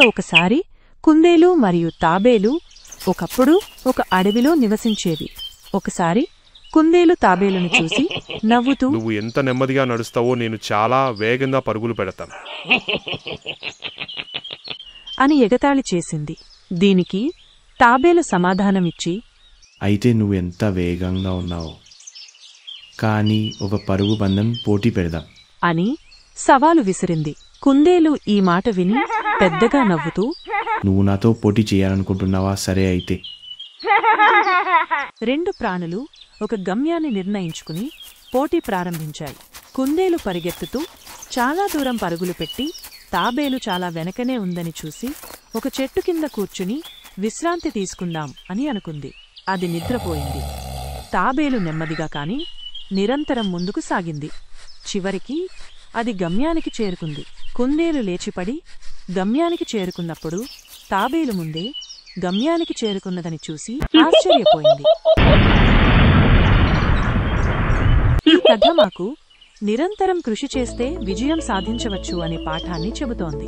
ఒకసారి కుందేలు మరియు తాబేలు ఒకప్పుడు ఒక అడవిలో నివసించేవి. ఒకసారి కుందేలు తాబేలును చూసి నవ్వుతూ, నువ్వు ఎంత నెమ్మదిగా నడుస్తావో నేను చాలా వేగంగా పరుగులు పెడతాను అని ఎగతాళి చేసింది. దీనికి తాబేలు సమాధానమిచ్చి, అయితే నువ్వెంత వేగంగా ఉన్నావు, కానీ ఒక పరుగు బంధం పోటీ పెడదాం అని సవాలు విసిరింది. కుందేలు ఈ మాట విని పెద్దగా నవ్వుతూ, నువ్వు నాతో పోటీ చేయాలనుకుంటున్నావా? సరే అయితే. రెండు ప్రాణులు ఒక గమ్యాన్ని నిర్ణయించుకుని పోటీ ప్రారంభించాయి. కుందేలు పరిగెత్తుతూ చాలా దూరం పరుగులు పెట్టి తాబేలు చాలా వెనకనే ఉందని చూసి ఒక చెట్టు కింద కూర్చుని విశ్రాంతి తీసుకుందాం అని అనుకుంది. అది నిద్రపోయింది. తాబేలు నెమ్మదిగా కాని నిరంతరం ముందుకు సాగింది. చివరికి అది గమ్యానికి చేరుకుంది. కుందేలు లేచిపడి గమ్యానికి చేరుకున్నప్పుడు తాబేలు ముందే గమ్యానికి చేరుకున్నదని చూసి ఆశ్చర్యపోయింది. ఈ కథ మాకు నిరంతరం కృషి చేస్తే విజయం సాధించవచ్చు అనే పాఠాన్ని చెబుతోంది.